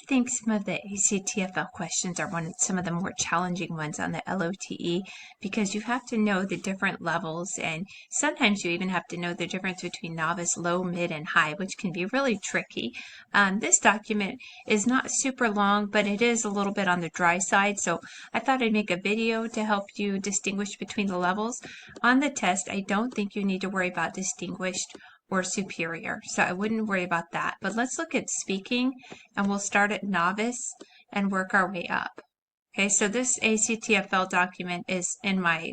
think some of the ACTFL questions are some of the more challenging ones on the LOTE because you have to know the different levels, and sometimes you even have to know the difference between novice, low, mid, and high, which can be really tricky. This document is not super long, but it is a little bit on the dry side, so I thought I'd make a video to help you distinguish between the levels. On the test, I don't think you need to worry about distinguished or superior, so I wouldn't worry about that. But let's look at speaking, and we'll start at novice and work our way up. Okay, so this ACTFL document is in my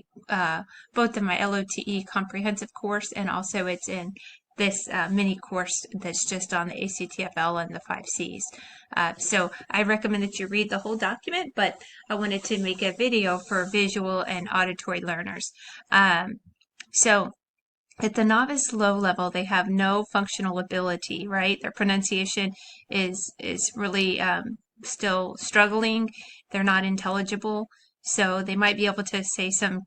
both in my LOTE comprehensive course, and also it's in this mini course that's just on the ACTFL and the 5 Cs. So I recommend that you read the whole document, but I wanted to make a video for visual and auditory learners. So at the novice low level, they have no functional ability, right? Their pronunciation is really still struggling. They're not intelligible. So they might be able to say some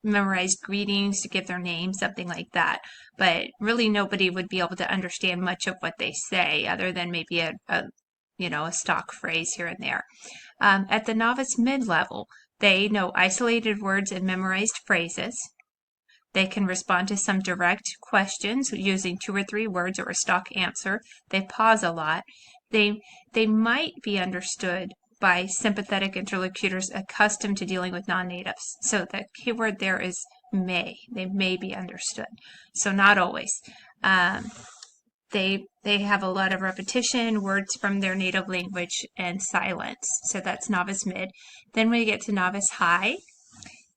memorized greetings to give their name, something like that. But really nobody would be able to understand much of what they say other than maybe a stock phrase here and there. At the novice mid-level, they know isolated words and memorized phrases. They can respond to some direct questions using 2 or 3 words or a stock answer. They pause a lot. They might be understood by sympathetic interlocutors accustomed to dealing with non-natives. So the keyword there is may. They may be understood. So not always. They have a lot of repetition, words from their native language, and silence. So that's novice mid. Then we get to novice high.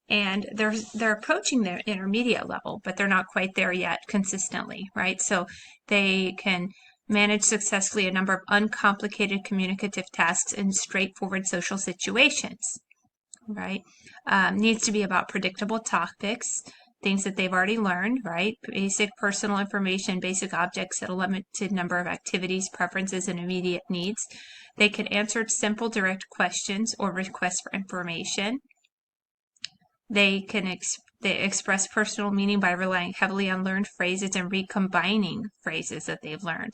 And they're approaching their intermediate level, but they're not quite there yet consistently, right? So they can manage successfully a number of uncomplicated communicative tasks in straightforward social situations, right? Needs to be about predictable topics, things that they've already learned, right? Basic personal information, basic objects at a limited number of activities, preferences, and immediate needs. They can answer simple, direct questions or requests for information. They express personal meaning by relying heavily on learned phrases and recombining phrases that they've learned.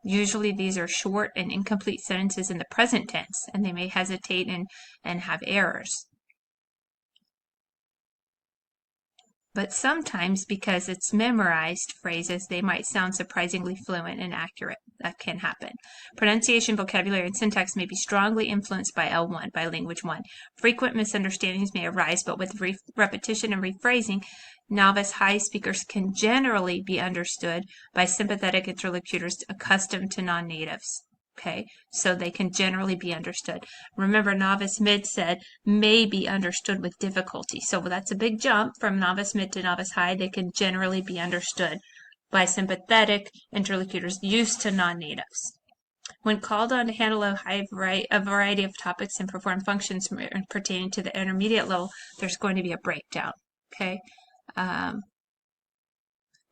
Usually these are short and incomplete sentences in the present tense, and they may hesitate and have errors. But sometimes, because it's memorized phrases, they might sound surprisingly fluent and accurate. That can happen. Pronunciation, vocabulary, and syntax may be strongly influenced by L1, by language 1. Frequent misunderstandings may arise, but with repetition and rephrasing, novice high speakers can generally be understood by sympathetic interlocutors accustomed to non-natives. Okay, so they can generally be understood. Remember, novice mid said may be understood with difficulty. So that's a big jump from novice mid to novice high. They can generally be understood by sympathetic interlocutors used to non-natives. When called on to handle a variety of topics and perform functions pertaining to the intermediate level, there's going to be a breakdown. Okay,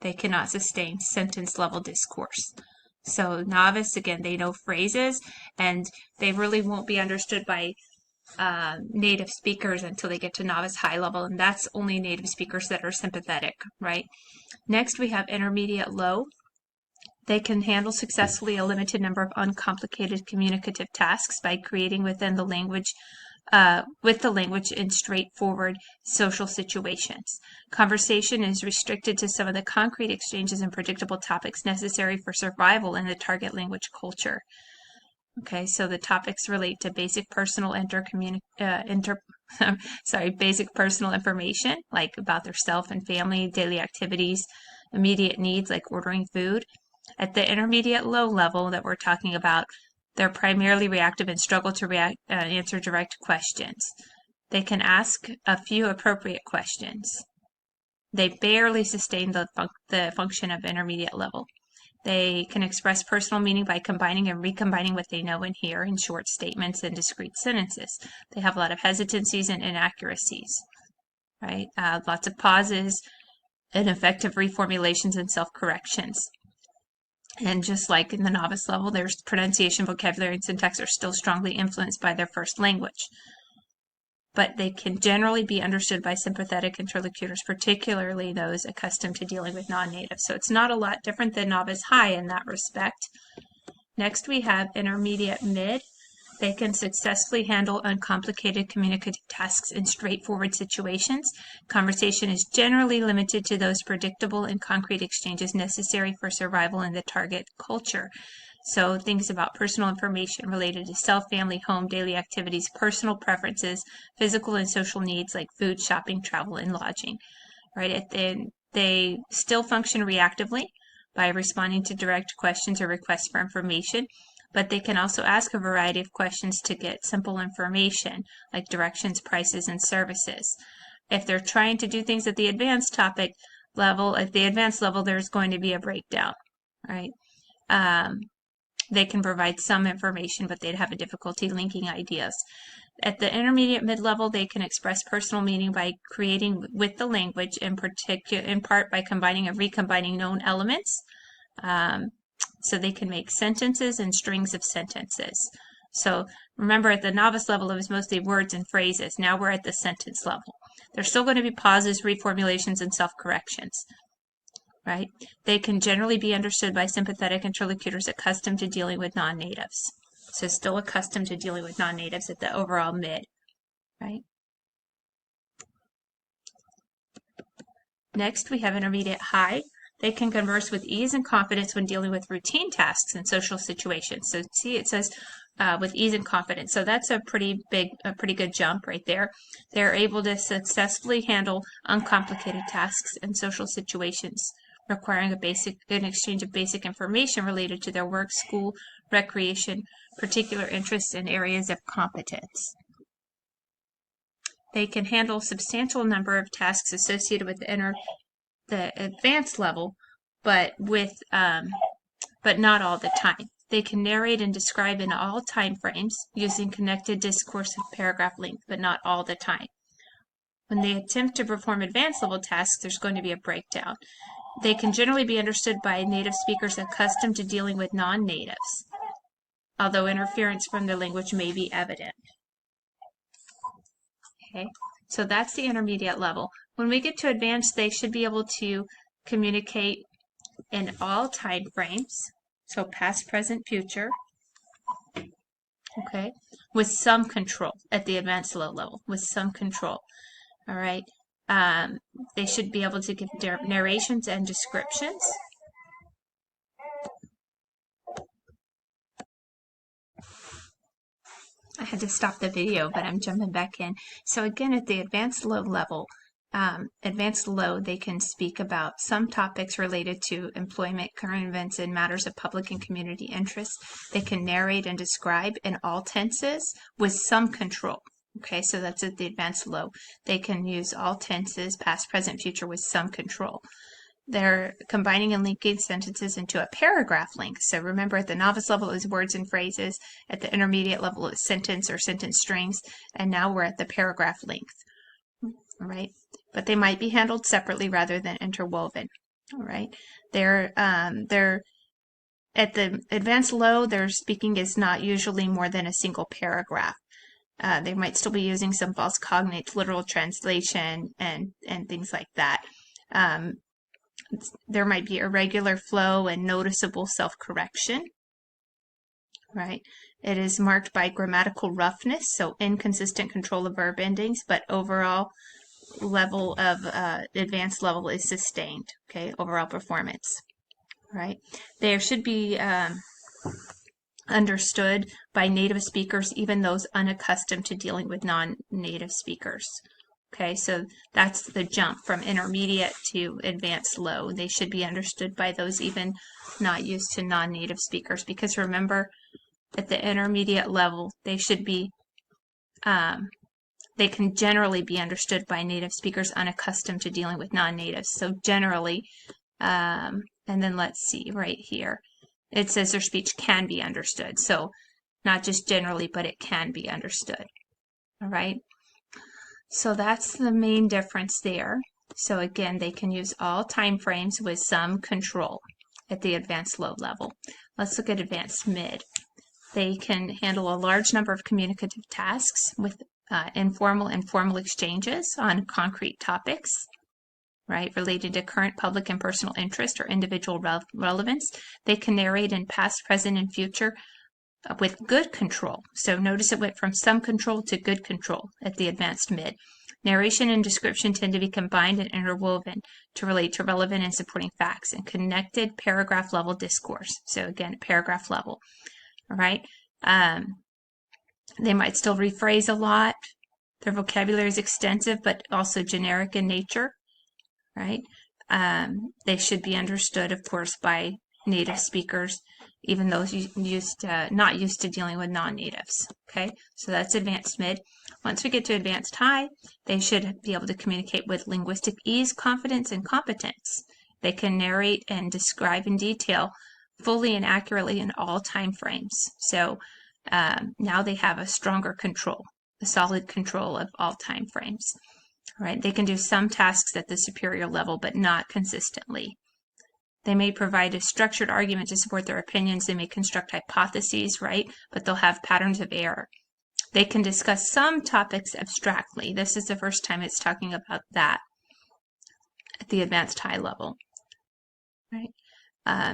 they cannot sustain sentence level discourse. So novice, again, they know phrases, and they really won't be understood by native speakers until they get to novice high level, and that's only native speakers that are sympathetic, right? Next, we have intermediate low. They can handle successfully a limited number of uncomplicated communicative tasks by creating within the language with the language in straightforward social situations. Conversation is restricted to some of the concrete exchanges and predictable topics necessary for survival in the target language culture. Okay, so the topics relate to basic personal basic personal information, like about their self and family, daily activities, immediate needs like ordering food. At the intermediate low level that we're talking about, they're primarily reactive and struggle to answer direct questions. They can ask a few appropriate questions. They barely sustain the function of intermediate level. They can express personal meaning by combining and recombining what they know and hear in short statements and discrete sentences. They have a lot of hesitancies and inaccuracies, right? Lots of pauses, ineffective reformulations, and self-corrections. And just like in the novice level, their pronunciation, vocabulary, and syntax are still strongly influenced by their first language. But they can generally be understood by sympathetic interlocutors, particularly those accustomed to dealing with non-natives. So it's not a lot different than novice high in that respect. Next, we have intermediate mid. They can successfully handle uncomplicated communicative tasks in straightforward situations. Conversation is generally limited to those predictable and concrete exchanges necessary for survival in the target culture. So things about personal information related to self, family, home, daily activities, personal preferences, physical and social needs like food, shopping, travel, and lodging. Right? They still function reactively by responding to direct questions or requests for information, but they can also ask a variety of questions to get simple information like directions, prices, and services. If they're trying to do things at the advanced topic level, at the advanced level, there's going to be a breakdown, right? They can provide some information, but they'd have a difficulty linking ideas. At the intermediate mid-level, they can express personal meaning by creating with the language, in part by combining and recombining known elements. So they can make sentences and strings of sentences. So remember, at the novice level, it was mostly words and phrases. Now we're at the sentence level. There's still going to be pauses, reformulations, and self-corrections, right? They can generally be understood by sympathetic interlocutors accustomed to dealing with non-natives. So still accustomed to dealing with non-natives at the overall mid, right? Next, we have intermediate high. They can converse with ease and confidence when dealing with routine tasks and social situations. So see, it says with ease and confidence. So that's a pretty good jump right there. They're able to successfully handle uncomplicated tasks and social situations requiring an exchange of basic information related to their work, school, recreation, particular interests, and areas of competence. They can handle a substantial number of tasks associated with the advanced level, but not all the time. They can narrate and describe in all time frames using connected discoursive paragraph length, but not all the time. When they attempt to perform advanced level tasks, there's going to be a breakdown. They can generally be understood by native speakers accustomed to dealing with non-natives, although interference from their language may be evident. Okay, so that's the intermediate level. When we get to advanced, they should be able to communicate in all time frames, so past, present, future, okay, with some control at the advanced low level, with some control, all right? They should be able to give narrations and descriptions. I had to stop the video, but I'm jumping back in. So again, at the advanced low level, they can speak about some topics related to employment, current events, and matters of public and community interest. They can narrate and describe in all tenses with some control. Okay, so that's at the advanced low. They can use all tenses, past, present, future, with some control. They're combining and linking sentences into a paragraph length. So remember, at the novice level, it was words and phrases. At the intermediate level, it's sentence or sentence strings. And now we're at the paragraph length. All right, but they might be handled separately rather than interwoven. All right, they're at the advanced low, their speaking is not usually more than a single paragraph. They might still be using some false cognates, literal translation, and things like that. There might be irregular flow and noticeable self-correction, right? It is marked by grammatical roughness, so inconsistent control of verb endings, but overall level of advanced level is sustained, okay, overall performance, right? There should be understood by native speakers, even those unaccustomed to dealing with non-native speakers. Okay, so that's the jump from intermediate to advanced low. They should be understood by those even not used to non-native speakers, because remember, at the intermediate level, they should be, they can generally be understood by native speakers unaccustomed to dealing with non-natives. So generally, and then let's see right here, it says their speech can be understood. So not just generally, but it can be understood. All right. So that's the main difference there. So again, they can use all time frames with some control at the advanced low level. Let's look at advanced mid. They can handle a large number of communicative tasks with informal and formal exchanges on concrete topics, right, related to current public and personal interest or individual relevance. They can narrate in past, present, and future with good control. So notice it went from some control to good control at the advanced mid. Narration and description tend to be combined and interwoven to relate to relevant and supporting facts and connected paragraph level discourse. So again, paragraph level, all right? They might still rephrase a lot. Their vocabulary is extensive, but also generic in nature, right? They should be understood, of course, by native speakers, even those not used to dealing with non-natives. Okay, so that's advanced mid. Once we get to advanced high, they should be able to communicate with linguistic ease, confidence, and competence. They can narrate and describe in detail, fully and accurately in all time frames. So now they have a stronger control, a solid control of all time frames. All right, they can do some tasks at the superior level, but not consistently. They may provide a structured argument to support their opinions. They may construct hypotheses, right? But they'll have patterns of error. They can discuss some topics abstractly. This is the first time it's talking about that at the advanced high level, right?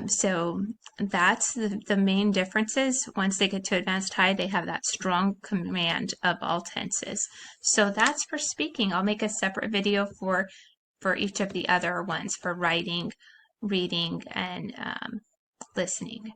So that's the main differences. Once they get to advanced high, they have that strong command of all tenses. So that's for speaking. I'll make a separate video for each of the other ones, for writing, reading, and listening.